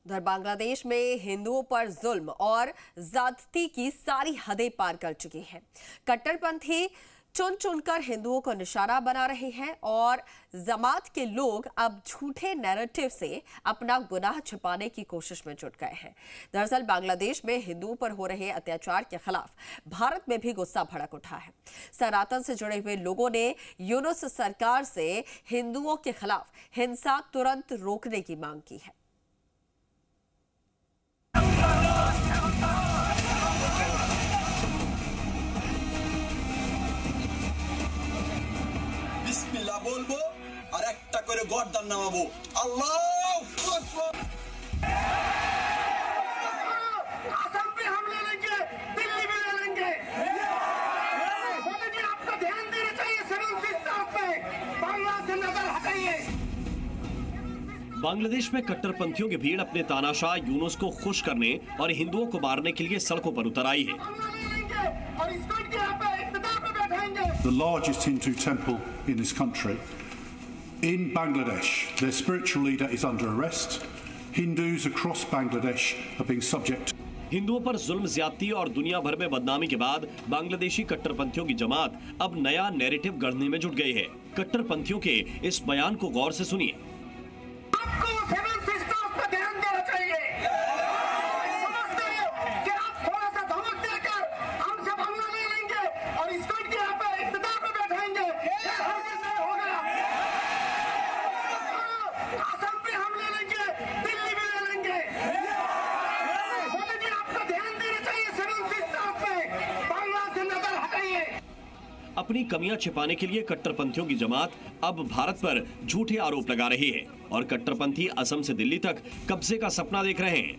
उधर बांग्लादेश में हिंदुओं पर जुल्म और ज्यादती की सारी हदें पार कर चुकी हैं। कट्टरपंथी चुन चुनकर हिंदुओं को निशाना बना रहे हैं और जमात के लोग अब झूठे नैरेटिव से अपना गुनाह छिपाने की कोशिश में जुट गए हैं। दरअसल बांग्लादेश में हिंदुओं पर हो रहे अत्याचार के खिलाफ भारत में भी गुस्सा भड़क उठा है। सनातन से जुड़े हुए लोगों ने यूनुस सरकार से हिंदुओं के खिलाफ हिंसा तुरंत रोकने की मांग की है। बिस्मिल्लाह बोलबो और একটা করে গর্দান নামাবো। আল্লাহু আকবার। आसाम पे हम ले लेंगे, दिल्ली में ले लेंगे। मोदी जी आपको ध्यान देना चाहिए सेवन सिस्टर्स पे। बांग्ला से नजर हटाइए। बांग्लादेश में कट्टरपंथियों की भीड़ अपने तानाशाह यूनुस को खुश करने और हिंदुओं को मारने के लिए सड़कों पर उतर आई है। The largest Hindu temple in this country. In Bangladesh, their spiritual leader is under arrest. Hindus across Bangladesh are being subject. हिंदुओं पर जुल्म, ज्यादती और दुनिया भर में बदनामी के बाद बांग्लादेशी कट्टरपंथियों की जमात अब नया नैरेटिव गढ़ने में जुट गई है। कट्टरपंथियों के इस बयान को गौर से सुनिए। अपनी कमियां छिपाने के लिए कट्टरपंथियों की जमात अब भारत पर झूठे आरोप लगा रही है और कट्टरपंथी असम से दिल्ली तक कब्जे का सपना देख रहे हैं।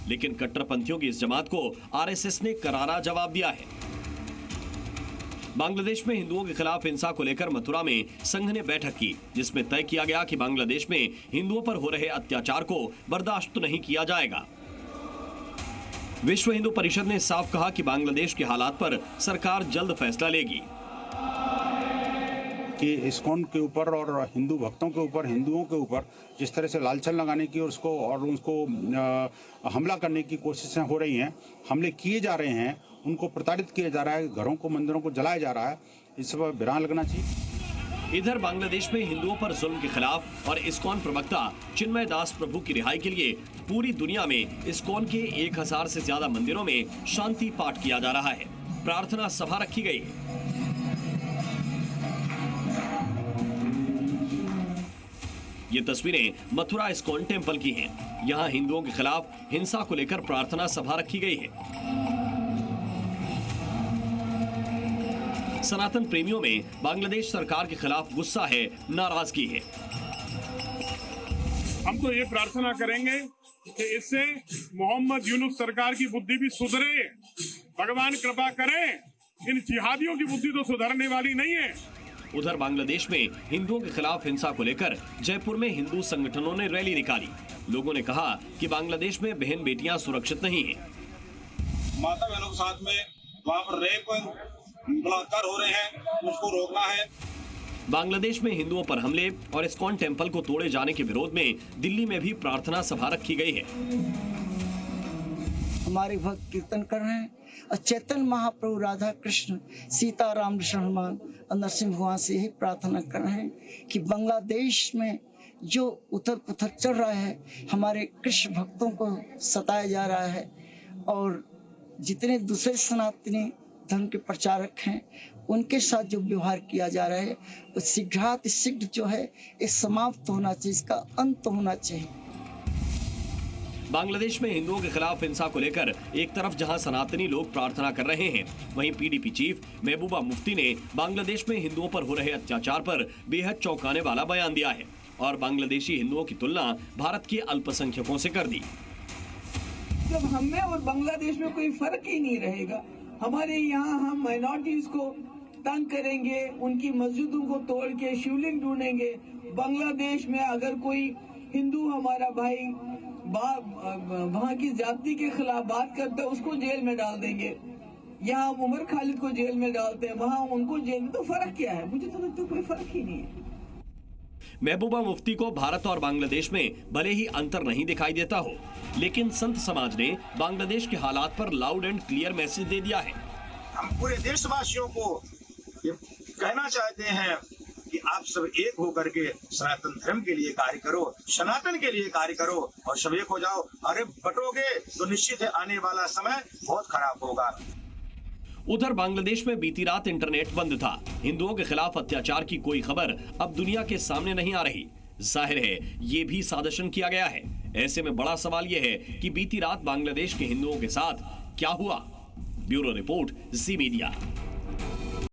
लेकिन कट्टरपंथियों की इस जमात को आरएसएस ने करारा जवाब दिया है। बांग्लादेश में हिंदुओं के खिलाफ हिंसा को लेकर मथुरा में संघ ने बैठक की, जिसमें तय किया गया कि बांग्लादेश में हिंदुओं पर हो रहे अत्याचार को बर्दाश्त नहीं किया जाएगा। विश्व हिंदू परिषद ने साफ कहा कि बांग्लादेश के हालात पर सरकार जल्द फैसला लेगी। कि इस्कॉन के ऊपर और हिंदू भक्तों के ऊपर, हिंदुओं के ऊपर जिस तरह से लालछन लगाने की और उसको हमला करने की कोशिशें हो रही हैं, हमले किए जा रहे हैं, उनको प्रताड़ित किया जा रहा है, घरों को, मंदिरों को जलाया जा रहा है, इस पर विराम लगना चाहिए। इधर बांग्लादेश में हिंदुओं पर जुल्म के खिलाफ और इस्कॉन प्रवक्ता चिन्मय दास प्रभु की रिहाई के लिए पूरी दुनिया में इस्कॉन के 1000 से ज्यादा मंदिरों में शांति पाठ किया जा रहा है। प्रार्थना सभा रखी गई है। ये तस्वीरें मथुरा इस्कॉन टेम्पल की हैं। यहाँ हिंदुओं के खिलाफ हिंसा को लेकर प्रार्थना सभा रखी गई है। सनातन प्रेमियों में बांग्लादेश सरकार के खिलाफ गुस्सा है, नाराजगी है। हम तो ये प्रार्थना करेंगे कि इससे मोहम्मद यूनुस सरकार की बुद्धि भी सुधरे। भगवान कृपा करें, इन जिहादियों की बुद्धि तो सुधरने वाली नहीं है। उधर बांग्लादेश में हिंदुओं के खिलाफ हिंसा को लेकर जयपुर में हिंदू संगठनों ने रैली निकाली। लोगों ने कहा कि बांग्लादेश में बहन बेटियां सुरक्षित नहीं हैं। माता बहनों के साथ में वहाँ पर रेप बलात्कार हो रहे हैं, उसको रोकना है। बांग्लादेश में हिंदुओं पर हमले और इस्कॉन टेम्पल को तोड़े जाने के विरोध में दिल्ली में भी प्रार्थना सभा रखी गई है। हमारे भक्त कीर्तन कर रहे हैं और चैतन्य महाप्रभु, राधा कृष्ण, सीता राम, हनुमान और नरसिंह भगवान से यही प्रार्थना कर रहे हैं कि बांग्लादेश में जो उथल पुथल चल रहा है, हमारे कृष्ण भक्तों को सताया जा रहा है और जितने दूसरे सनातनी धर्म के प्रचारक हैं उनके साथ जो व्यवहार किया जा रहा है वो शीघ्र जो है ये समाप्त होना चाहिए, इसका अंत होना चाहिए। बांग्लादेश में हिंदुओं के खिलाफ हिंसा को लेकर एक तरफ जहां सनातनी लोग प्रार्थना कर रहे हैं, वहीं पीडीपी चीफ महबूबा मुफ्ती ने बांग्लादेश में हिंदुओं पर हो रहे अत्याचार पर बेहद चौंकाने वाला बयान दिया है और बांग्लादेशी हिंदुओं की तुलना भारत के अल्पसंख्यकों से कर दी। जब हमें और बांग्लादेश में कोई फर्क ही नहीं रहेगा, हमारे यहाँ हम माइनॉरिटीज को तंग करेंगे, उनकी मस्जिदों को तोड़ के शिवलिंग ढूंढेंगे। बांग्लादेश में अगर कोई हिंदू हमारा भाई वहाँ की जाति के खिलाफ बात करता है उसको जेल में डाल देंगे। यहाँ हम उमर खालिद को जेल में डालते हैं, वहाँ उनको जेल में, तो फर्क क्या है? मुझे तो लगता है कोई फर्क ही नहीं है। महबूबा मुफ्ती को भारत और बांग्लादेश में भले ही अंतर नहीं दिखाई देता हो, लेकिन संत समाज ने बांग्लादेश के हालात पर लाउड एंड क्लियर मैसेज दे दिया है। हम पूरे देशवासियों को ये कहना चाहते हैं कि आप सब एक होकर के सनातन धर्म के लिए कार्य करो, सनातन के लिए कार्य करो और सब एक हो जाओ। अरे बटोगे तो निश्चित है आने वाला समय बहुत खराब होगा। उधर बांग्लादेश में बीती रात इंटरनेट बंद था। हिंदुओं के खिलाफ अत्याचार की कोई खबर अब दुनिया के सामने नहीं आ रही। जाहिर है ये भी साजिशन किया गया है। ऐसे में बड़ा सवाल यह है कि बीती रात बांग्लादेश के हिंदुओं के साथ क्या हुआ। ब्यूरो रिपोर्ट, जी मीडिया।